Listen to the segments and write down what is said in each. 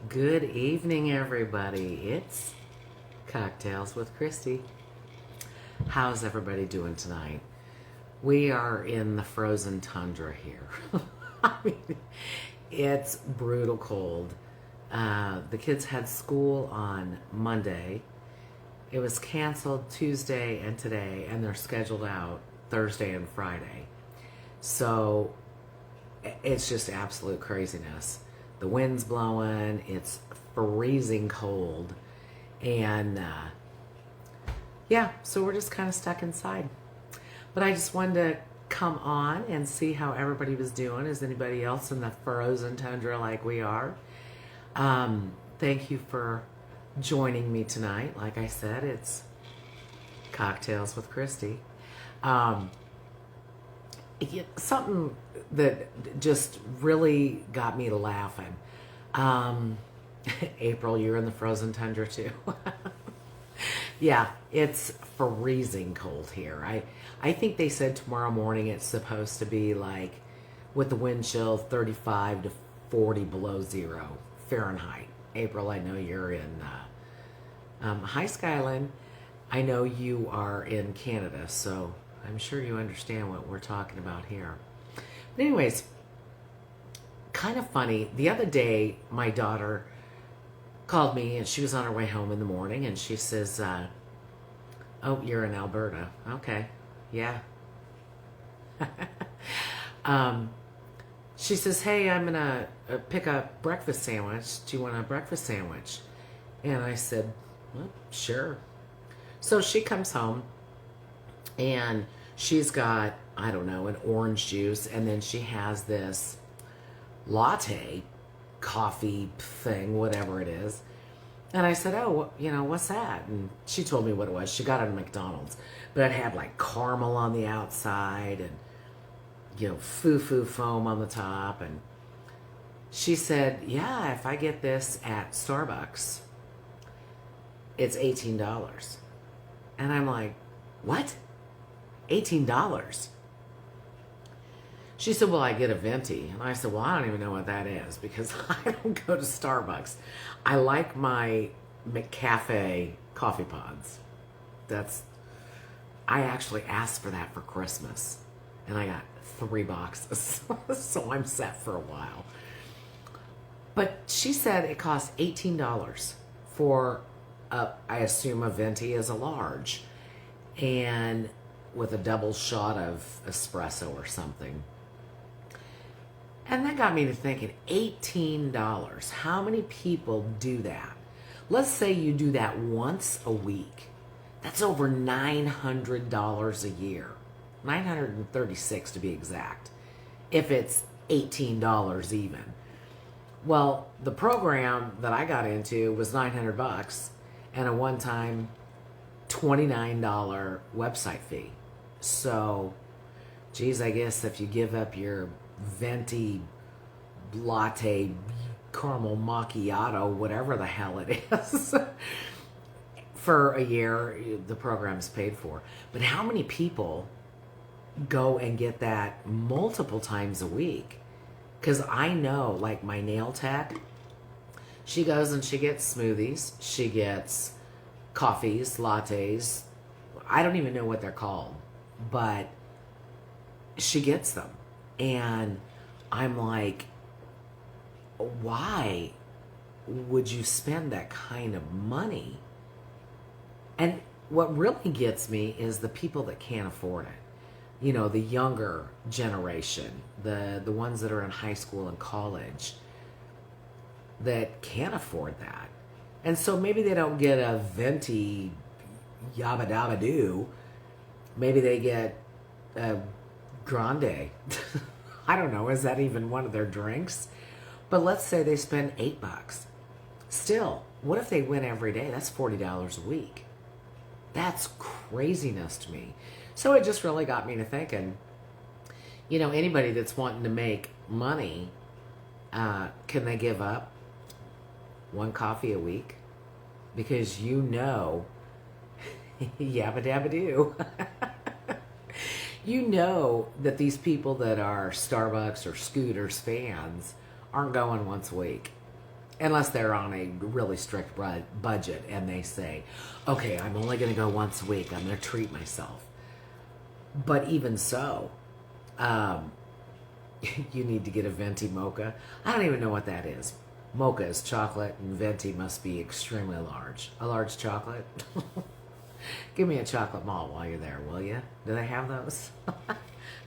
Good evening, everybody. It's Cocktails with Kristi. How's everybody doing tonight? We are in the frozen tundra here. I mean, it's brutal cold. The kids had school on Monday. It was canceled Tuesday and today, and they're scheduled out Thursday and Friday. So it's just absolute craziness. The wind's blowing, it's freezing cold, and yeah, so we're just kind of stuck inside. But I just wanted to come on and see how everybody was doing. Is anybody else in the frozen tundra like we are? Thank you for joining me tonight. Like I said, it's Cocktails with Kristi. Something that just really got me laughing. April, you're in the frozen tundra too. Yeah, it's freezing cold here. I think they said tomorrow morning it's supposed to be like, with the wind chill, 35 to 40 below zero Fahrenheit. April, I know you're in hi Skyland. I know you are in Canada, so I'm sure you understand what we're talking about here. But anyways, kind of funny. The other day, my daughter called me, and she was on her way home in the morning, and she says, oh, you're in Alberta. Okay, yeah. She says, hey, I'm going to pick up breakfast sandwich. Do you want a breakfast sandwich? And I said, well, sure. So she comes home, and she's got, I don't know, an orange juice, and then she has this latte coffee thing, whatever it is. And I said, oh, what's that? And she told me what it was. She got it at McDonald's, but it had like caramel on the outside and, foo-foo foam on the top. And she said, yeah, if I get this at Starbucks, it's $18. And I'm like, what? $18? She said, well, I get a venti. And I said, well, I don't even know what that is because I don't go to Starbucks. I like my McCafe coffee pods. I actually asked for that for Christmas. And I got 3 boxes. So I'm set for a while. But she said it costs $18 for, I assume a venti is a large. And with a double shot of espresso or something. And that got me to thinking, $18. How many people do that? Let's say you do that once a week. That's over $900 a year. $936 to be exact. If it's $18 even. Well, the program that I got into was $900 and a one-time $29 website fee. So, geez, I guess if you give up your venti latte caramel macchiato, whatever the hell it is, for a year, the program's paid for. But how many people go and get that multiple times a week? Because I know, like my nail tech, she goes and she gets smoothies, she gets coffees, lattes. I don't even know what they're called, but she gets them. And I'm like, why would you spend that kind of money? And what really gets me is the people that can't afford it. The younger generation, the ones that are in high school and college that can't afford that. And so maybe they don't get a venti yabba dabba doo. Maybe they get a grande. I don't know, is that even one of their drinks? But let's say they spend $8. Still, what if they win every day? That's $40 a week. That's craziness to me. So it just really got me to thinking, anybody that's wanting to make money, can they give up one coffee a week? Because yabba dabba doo. You know that these people that are Starbucks or Scooters fans aren't going once a week. unless they're on a really strict budget and they say, okay, I'm only going to go once a week. I'm going to treat myself. But even so, you need to get a venti mocha. I don't even know what that is. Mocha is chocolate, and venti must be extremely large. A large chocolate? Give me a chocolate malt while you're there, will you? Do they have those? I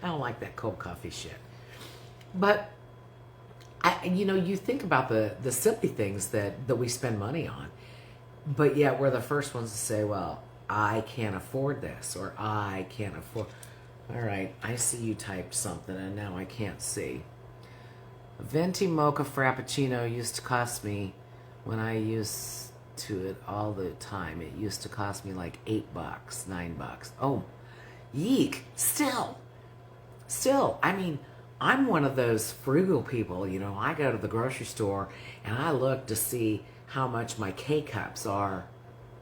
don't like that cold coffee shit. But, you think about the silly things that we spend money on. But yet we're the first ones to say, well, I can't afford this, or I can't afford... All right, I see you typed something, and now I can't see. A venti mocha frappuccino used to cost me, when I used to it all the time, it used to cost me like $8, $9. Oh, yeek. Still, I mean, I'm one of those frugal people. I go to the grocery store and I look to see how much my K-cups are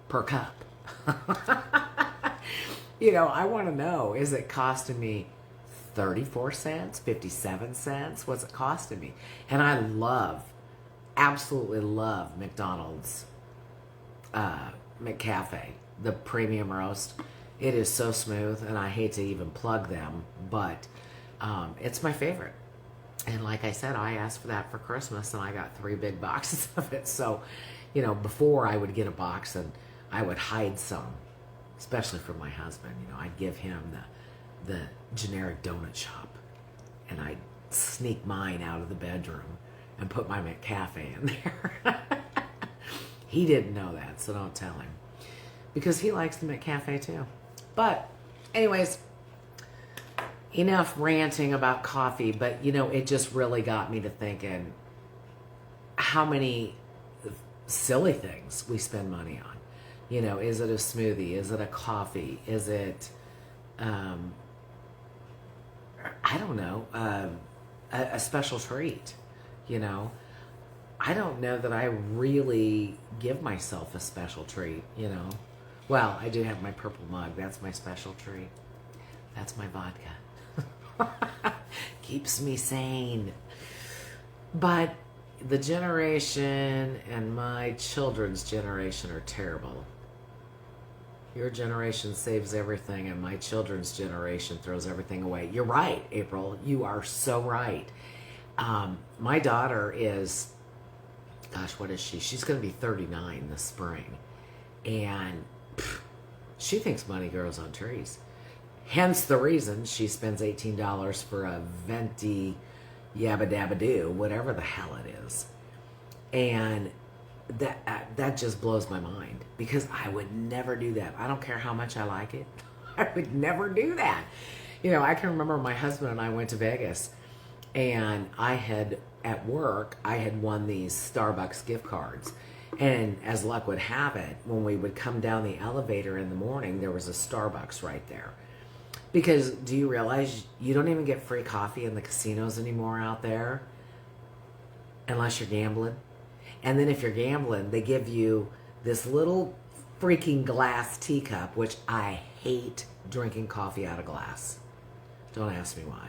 per cup. I want to know, is it costing me 34 cents, 57 cents? What's it costing me? And I absolutely love McDonald's McCafe, the premium roast. It is so smooth, and I hate to even plug them, but it's my favorite. And like I said, I asked for that for Christmas, and I got 3 big boxes of it. So, before I would get a box, and I would hide some, especially for my husband. I'd give him the generic donut shop, and I'd sneak mine out of the bedroom and put my McCafe in there. He didn't know that, so don't tell him, because he likes the McCafe too. But anyways, enough ranting about coffee. But it just really got me to thinking how many silly things we spend money on. Is it a smoothie? Is it a coffee? Is it I don't know, a special treat? I don't know that I really give myself a special treat. Well, I do have my purple mug. That's my special treat. That's my vodka. Keeps me sane. But the generation and my children's generation are terrible. Your generation saves everything, and my children's generation throws everything away. You're right, April. You are so right. My daughter is, gosh, what is she? She's going to be 39 this spring. And she thinks money grows on trees. Hence the reason she spends $18 for a venti yabba dabba doo, whatever the hell it is. And that just blows my mind, because I would never do that. I don't care how much I like it. I would never do that. I can remember my husband and I went to Vegas, and at work, I had won these Starbucks gift cards. And as luck would have it, when we would come down the elevator in the morning, there was a Starbucks right there. Because do you realize you don't even get free coffee in the casinos anymore out there unless you're gambling? And then if you're gambling, they give you this little freaking glass teacup, which I hate drinking coffee out of glass. Don't ask me why.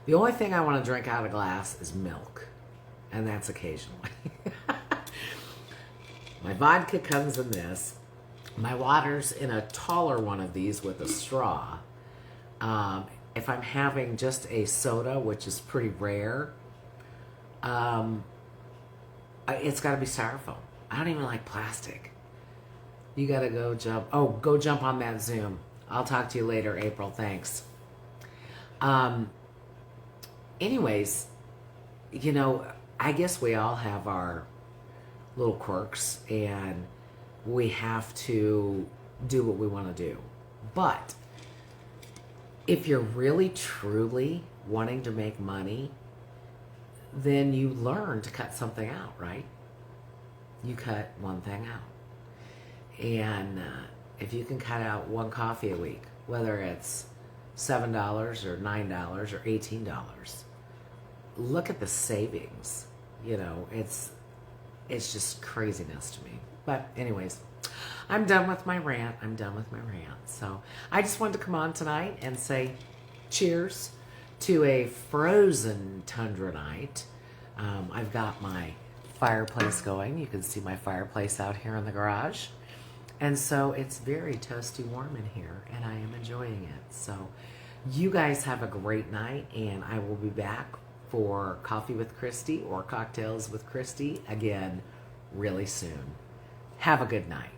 The only thing I want to drink out of glass is milk, and that's occasionally. My vodka comes in this. My water's in a taller one of these with a straw. If I'm having just a soda, which is pretty rare, it's got to be styrofoam. I don't even like plastic. You got to go jump. Oh, go jump on that Zoom. I'll talk to you later, April. Thanks. Anyways, I guess we all have our little quirks, and we have to do what we want to do. But if you're really, truly wanting to make money, then you learn to cut something out, right? You cut one thing out. And if you can cut out one coffee a week, whether it's $7 or $9 or $18, look at the savings. It's just craziness to me. But anyways, I'm done with my rant. So I just wanted to come on tonight and say cheers to a frozen tundra night. I've got my fireplace going. You can see my fireplace out here in the garage. And so it's very toasty warm in here, and I am enjoying it. So you guys have a great night, and I will be back for Coffee with Kristi or Cocktails with Kristi again really soon. Have a good night.